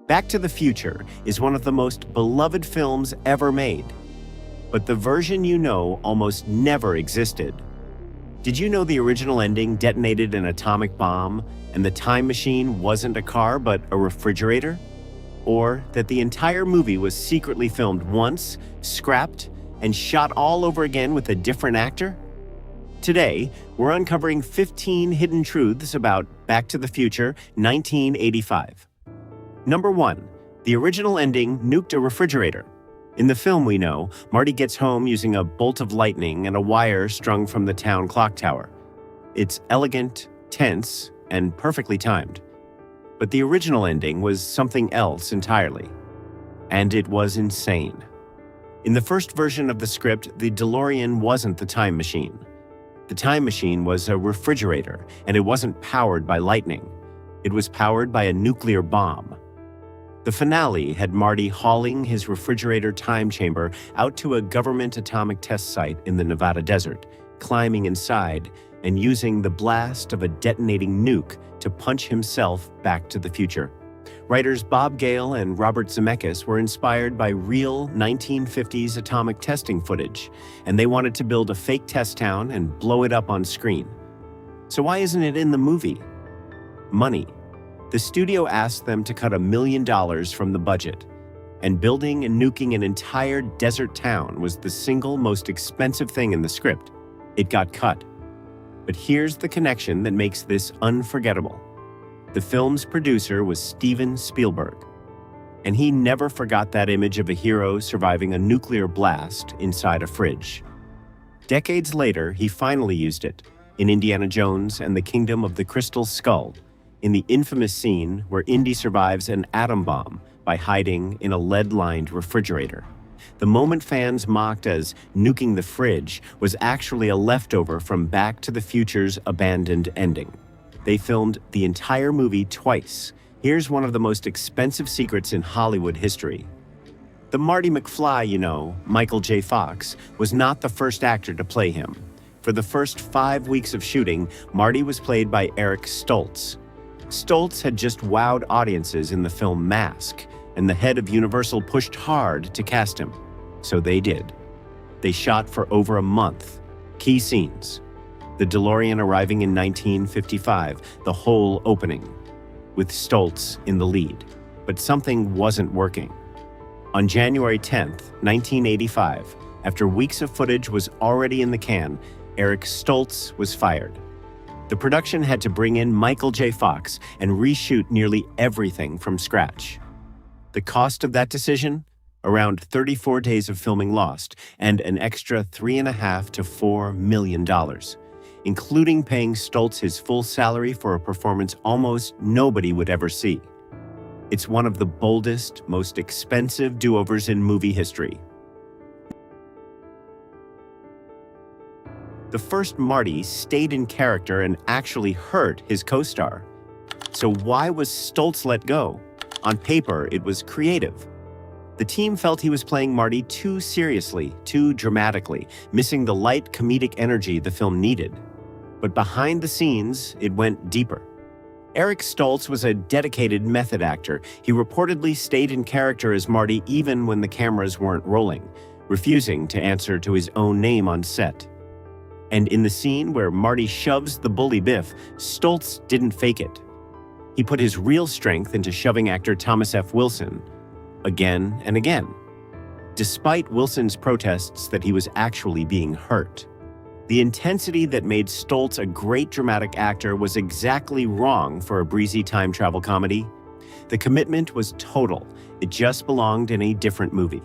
Back to the Future is one of the most beloved films ever made. But the version you know almost never existed. Did you know the original ending detonated an atomic bomb and the time machine wasn't a car but a refrigerator? Or that the entire movie was secretly filmed once, scrapped, and shot all over again with a different actor? Today, we're uncovering 15 hidden truths about Back to the Future 1985. Number 1. The original ending nuked a refrigerator. In the film we know, Marty gets home using a bolt of lightning and a wire strung from the town clock tower. It's elegant, tense, and perfectly timed. But the original ending was something else entirely. And it was insane. In the first version of the script, the DeLorean wasn't the time machine. The time machine was a refrigerator, and it wasn't powered by lightning. It was powered by a nuclear bomb. The finale had Marty hauling his refrigerator time chamber out to a government atomic test site in the Nevada desert, climbing inside and using the blast of a detonating nuke to punch himself back to the future. Writers Bob Gale and Robert Zemeckis were inspired by real 1950s atomic testing footage, and they wanted to build a fake test town and blow it up on screen. So why isn't it in the movie? Money. The studio asked them to cut $1 million from the budget, and building and nuking an entire desert town was the single most expensive thing in the script. It got cut. But here's the connection that makes this unforgettable. The film's producer was Steven Spielberg, and he never forgot that image of a hero surviving a nuclear blast inside a fridge. Decades later, he finally used it in Indiana Jones and the Kingdom of the Crystal Skull, in the infamous scene where Indy survives an atom bomb by hiding in a lead-lined refrigerator. The moment fans mocked as nuking the fridge was actually a leftover from Back to the Future's abandoned ending. They filmed the entire movie twice. Here's one of the most expensive secrets in Hollywood history. The Marty McFly you know, Michael J. Fox, was not the first actor to play him. For the first 5 weeks of shooting, Marty was played by Eric Stoltz. Stoltz had just wowed audiences in the film Mask, and the head of Universal pushed hard to cast him. So they did. They shot for over a month. Key scenes. The DeLorean arriving in 1955, the whole opening, with Stoltz in the lead. But something wasn't working. On January 10th, 1985, after weeks of footage was already in the can, Eric Stoltz was fired. The production had to bring in Michael J. Fox and reshoot nearly everything from scratch. The cost of that decision? Around 34 days of filming lost, and an extra $3.5 to $4 million, including paying Stoltz his full salary for a performance almost nobody would ever see. It's one of the boldest, most expensive do-overs in movie history. The first Marty stayed in character and actually hurt his co-star. So why was Stoltz let go? On paper, it was creative. The team felt he was playing Marty too seriously, too dramatically, missing the light comedic energy the film needed. But behind the scenes, it went deeper. Eric Stoltz was a dedicated method actor. He reportedly stayed in character as Marty even when the cameras weren't rolling, refusing to answer to his own name on set. And in the scene where Marty shoves the bully Biff, Stoltz didn't fake it. He put his real strength into shoving actor Thomas F. Wilson again and again, despite Wilson's protests that he was actually being hurt. The intensity that made Stoltz a great dramatic actor was exactly wrong for a breezy time travel comedy. The commitment was total. It just belonged in a different movie.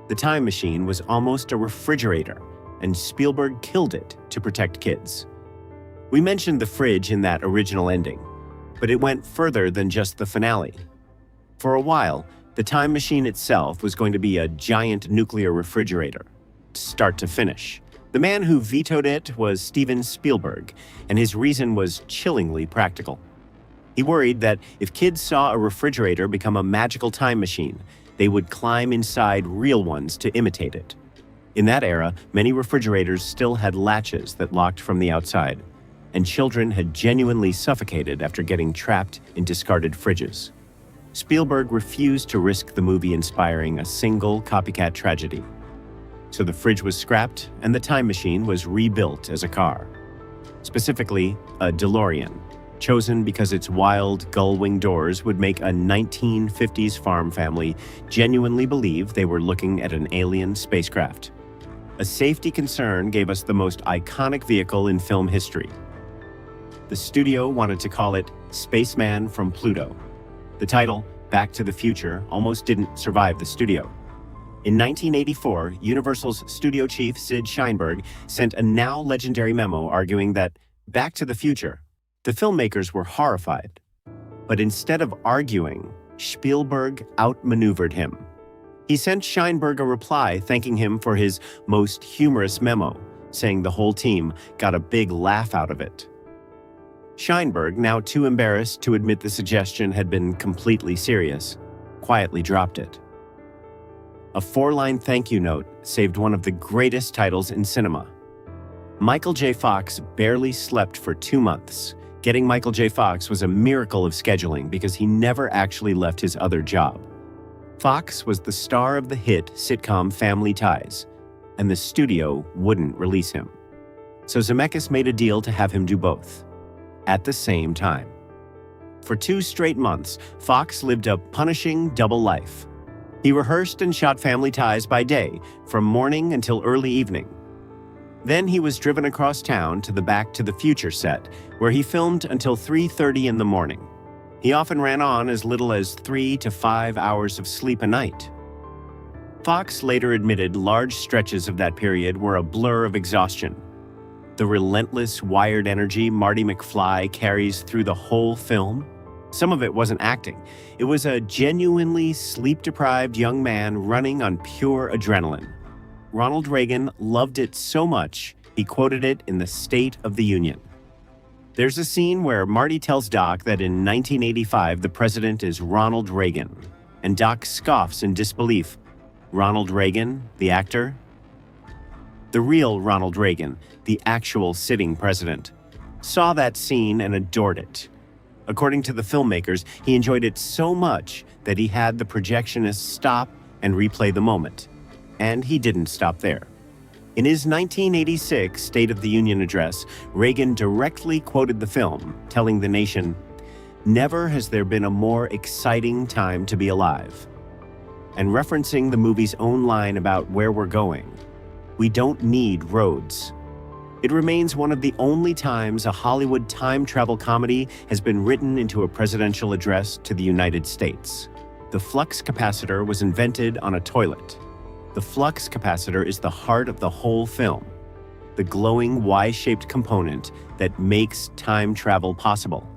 The time machine was almost a refrigerator, and Spielberg killed it to protect kids. We mentioned the fridge in that original ending, but it went further than just the finale. For a while, the time machine itself was going to be a giant nuclear refrigerator, start to finish. The man who vetoed it was Steven Spielberg, and his reason was chillingly practical. He worried that if kids saw a refrigerator become a magical time machine, they would climb inside real ones to imitate it. In that era, many refrigerators still had latches that locked from the outside, and children had genuinely suffocated after getting trapped in discarded fridges. Spielberg refused to risk the movie inspiring a single copycat tragedy. So the fridge was scrapped and the time machine was rebuilt as a car. Specifically, a DeLorean, chosen because its wild gull-wing doors would make a 1950s farm family genuinely believe they were looking at an alien spacecraft. A safety concern gave us the most iconic vehicle in film history. The studio wanted to call it Spaceman from Pluto. The title, Back to the Future, almost didn't survive the studio. In 1984, Universal's studio chief Sid Sheinberg sent a now legendary memo arguing that Back to the Future. The filmmakers were horrified. But instead of arguing, Spielberg outmaneuvered him. He sent Sheinberg a reply thanking him for his most humorous memo, saying the whole team got a big laugh out of it. Sheinberg, now too embarrassed to admit the suggestion had been completely serious, quietly dropped it. A 4-line thank you note saved one of the greatest titles in cinema. Michael J. Fox barely slept for 2 months. Getting Michael J. Fox was a miracle of scheduling because he never actually left his other job. Fox was the star of the hit sitcom Family Ties, and the studio wouldn't release him. So Zemeckis made a deal to have him do both, at the same time. For 2 straight months, Fox lived a punishing double life. He rehearsed and shot Family Ties by day, from morning until early evening. Then he was driven across town to the Back to the Future set, where he filmed until 3:30 in the morning. He often ran on as little as 3 to 5 hours of sleep a night. Fox later admitted large stretches of that period were a blur of exhaustion. The relentless, wired energy Marty McFly carries through the whole film, some of it wasn't acting. It was a genuinely sleep-deprived young man running on pure adrenaline. Ronald Reagan loved it so much, he quoted it in the State of the Union. There's a scene where Marty tells Doc that in 1985 the president is Ronald Reagan, and Doc scoffs in disbelief. Ronald Reagan, the actor? The real Ronald Reagan, the actual sitting president, saw that scene and adored it. According to the filmmakers, he enjoyed it so much that he had the projectionist stop and replay the moment. And he didn't stop there. In his 1986 State of the Union address, Reagan directly quoted the film, telling the nation, "Never has there been a more exciting time to be alive." And referencing the movie's own line about where we're going, "We don't need roads." It remains one of the only times a Hollywood time travel comedy has been written into a presidential address to the United States. The flux capacitor was invented on a toilet. The flux capacitor is the heart of the whole film, the glowing Y-shaped component that makes time travel possible.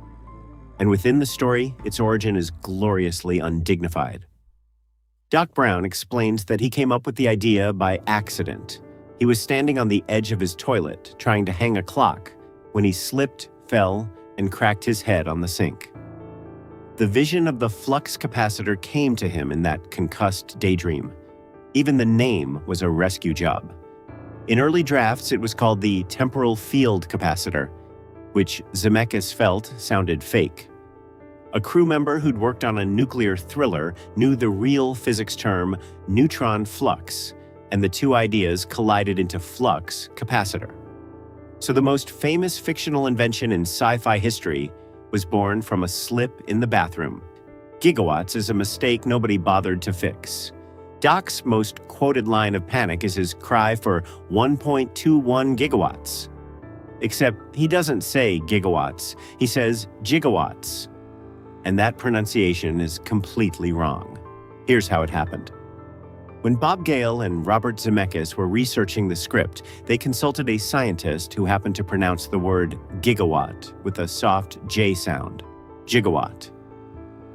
And within the story, its origin is gloriously undignified. Doc Brown explains that he came up with the idea by accident. He was standing on the edge of his toilet, trying to hang a clock, when he slipped, fell, and cracked his head on the sink. The vision of the flux capacitor came to him in that concussed daydream. Even the name was a rescue job. In early drafts, it was called the temporal field capacitor, which Zemeckis felt sounded fake. A crew member who'd worked on a nuclear thriller knew the real physics term neutron flux, and the two ideas collided into flux capacitor. So the most famous fictional invention in sci-fi history was born from a slip in the bathroom. Gigawatts is a mistake nobody bothered to fix. Doc's most quoted line of panic is his cry for 1.21 gigawatts. Except he doesn't say gigawatts, he says gigawatts. And that pronunciation is completely wrong. Here's how it happened. When Bob Gale and Robert Zemeckis were researching the script, they consulted a scientist who happened to pronounce the word gigawatt with a soft J sound, gigawatt.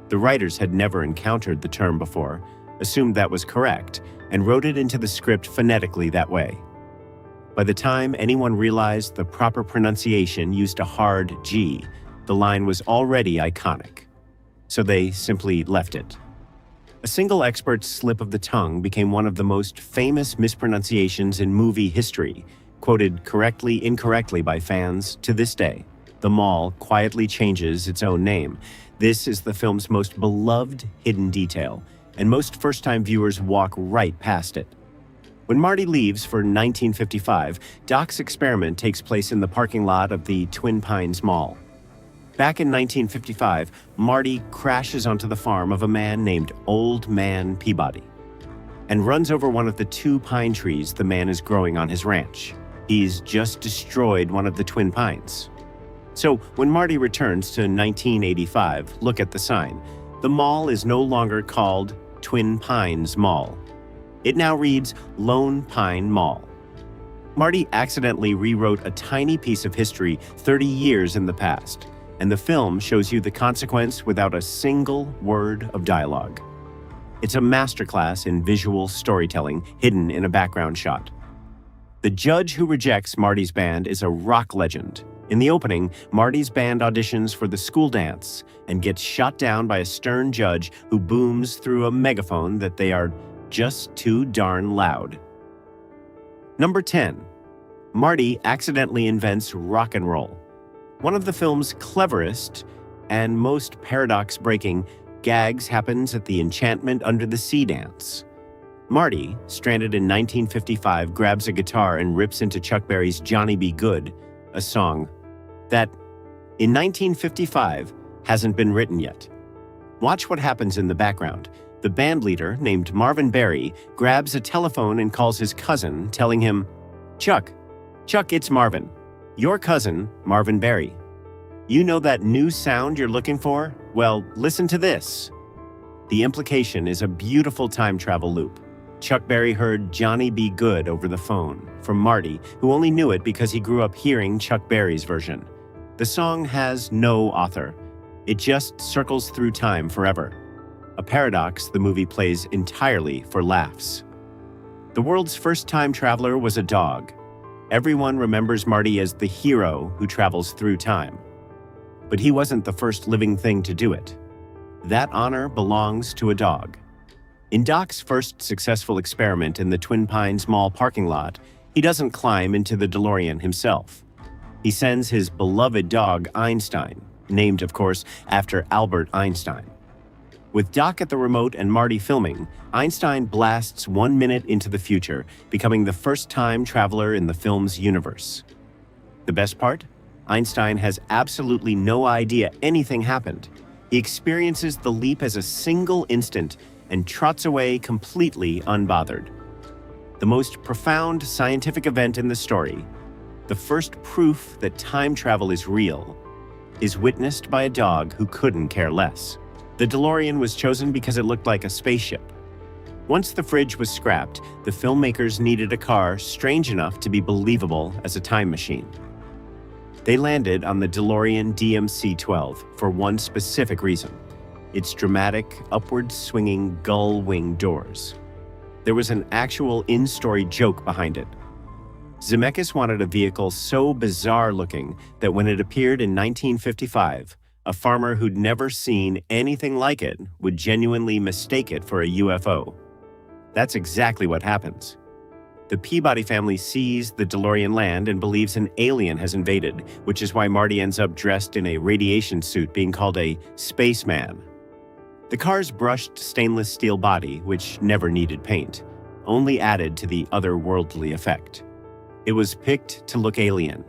The writers had never encountered the term before, assumed that was correct, and wrote it into the script phonetically that way. By the time anyone realized the proper pronunciation used a hard G, the line was already iconic. So they simply left it. A single expert's slip of the tongue became one of the most famous mispronunciations in movie history, quoted correctly, incorrectly by fans to this day. the mall quietly changes its own name. This is the film's most beloved hidden detail, and most first-time viewers walk right past it. When Marty leaves for 1955, Doc's experiment takes place in the parking lot of the Twin Pines Mall. Back in 1955, Marty crashes onto the farm of a man named Old Man Peabody and runs over one of the 2 pine trees the man is growing on his ranch. He's just destroyed one of the twin pines. So when Marty returns to 1985, look at the sign. The mall is no longer called Twin Pines Mall. It now reads Lone Pine Mall. Marty accidentally rewrote a tiny piece of history 30 years in the past, and the film shows you the consequence without a single word of dialogue. It's a masterclass in visual storytelling hidden in a background shot. The judge who rejects Marty's band is a rock legend. In the opening, Marty's band auditions for the school dance and gets shot down by a stern judge who booms through a megaphone that they are just too darn loud. Number 10. Marty accidentally invents rock and roll. One of the film's cleverest and most paradox-breaking gags happens at the Enchantment Under the Sea dance. Marty, stranded in 1955, grabs a guitar and rips into Chuck Berry's Johnny Be Good, a song that, in 1955, hasn't been written yet. Watch what happens in the background. The band leader, named Marvin Berry, grabs a telephone and calls his cousin, telling him, Chuck, it's Marvin. Your cousin, Marvin Berry. You know that new sound you're looking for? Well, listen to this. The implication is a beautiful time travel loop. Chuck Berry heard Johnny Be Good over the phone from Marty, who only knew it because he grew up hearing Chuck Berry's version. The song has no author. It just circles through time forever. A paradox the movie plays entirely for laughs. The world's first time traveler was a dog. Everyone remembers Marty as the hero who travels through time. But he wasn't the first living thing to do it. That honor belongs to a dog. In Doc's first successful experiment in the Twin Pines Mall parking lot, he doesn't climb into the DeLorean himself. He sends his beloved dog Einstein, named, of course, after Albert Einstein. With Doc at the remote and Marty filming, Einstein blasts 1 minute into the future, becoming the first time traveler in the film's universe. The best part? Einstein has absolutely no idea anything happened. He experiences the leap as a single instant and trots away completely unbothered. The most profound scientific event in the story, the first proof that time travel is real, is witnessed by a dog who couldn't care less. The DeLorean was chosen because it looked like a spaceship. Once the fridge was scrapped, the filmmakers needed a car strange enough to be believable as a time machine. They landed on the DeLorean DMC-12 for one specific reason: its dramatic, upward-swinging gull-wing doors. There was an actual in-story joke behind it. Zemeckis wanted a vehicle so bizarre-looking that when it appeared in 1955, a farmer who'd never seen anything like it would genuinely mistake it for a UFO. That's exactly what happens. The Peabody family sees the DeLorean land and believes an alien has invaded, which is why Marty ends up dressed in a radiation suit being called a spaceman. The car's brushed stainless steel body, which never needed paint, only added to the otherworldly effect. It was picked to look alien,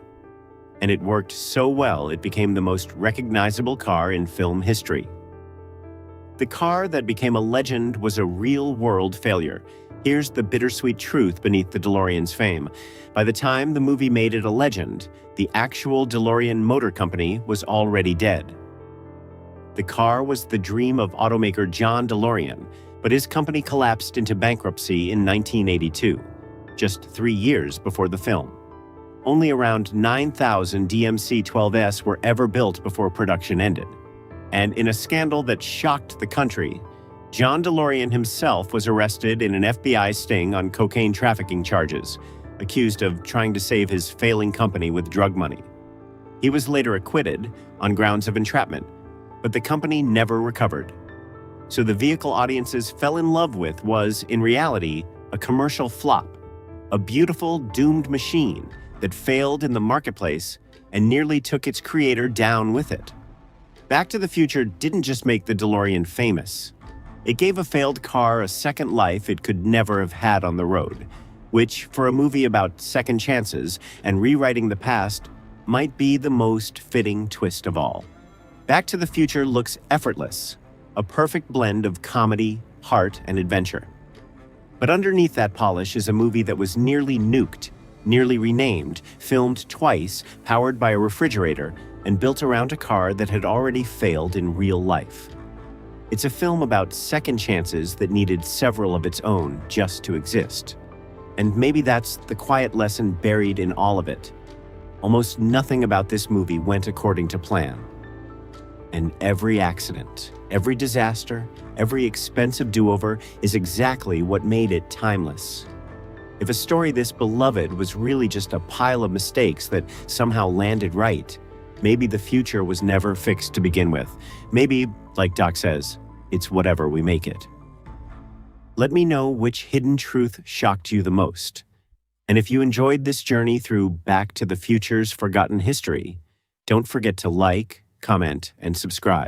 and it worked so well it became the most recognizable car in film history. The car that became a legend was a real-world failure. Here's the bittersweet truth beneath the DeLorean's fame. By the time the movie made it a legend, the actual DeLorean Motor Company was already dead. The car was the dream of automaker John DeLorean, but his company collapsed into bankruptcy in 1982, just 3 years before the film. Only around 9,000 DMC-12s were ever built before production ended. And in a scandal that shocked the country, John DeLorean himself was arrested in an FBI sting on cocaine trafficking charges, accused of trying to save his failing company with drug money. He was later acquitted on grounds of entrapment, but the company never recovered. So the vehicle audiences fell in love with was, in reality, a commercial flop, a beautiful, doomed machine that failed in the marketplace and nearly took its creator down with it. Back to the Future didn't just make the DeLorean famous. It gave a failed car a second life it could never have had on the road, which, for a movie about second chances and rewriting the past, might be the most fitting twist of all. Back to the Future looks effortless, a perfect blend of comedy, heart, and adventure. But underneath that polish is a movie that was nearly nuked, nearly renamed, filmed twice, powered by a refrigerator, and built around a car that had already failed in real life. It's a film about second chances that needed several of its own just to exist. And maybe that's the quiet lesson buried in all of it. Almost nothing about this movie went according to plan. And every accident, every disaster, every expensive do-over is exactly what made it timeless. If a story this beloved was really just a pile of mistakes that somehow landed right, maybe the future was never fixed to begin with. Maybe, like Doc says, it's whatever we make it. Let me know which hidden truth shocked you the most. And if you enjoyed this journey through Back to the Future's forgotten history, don't forget to like, comment, and subscribe.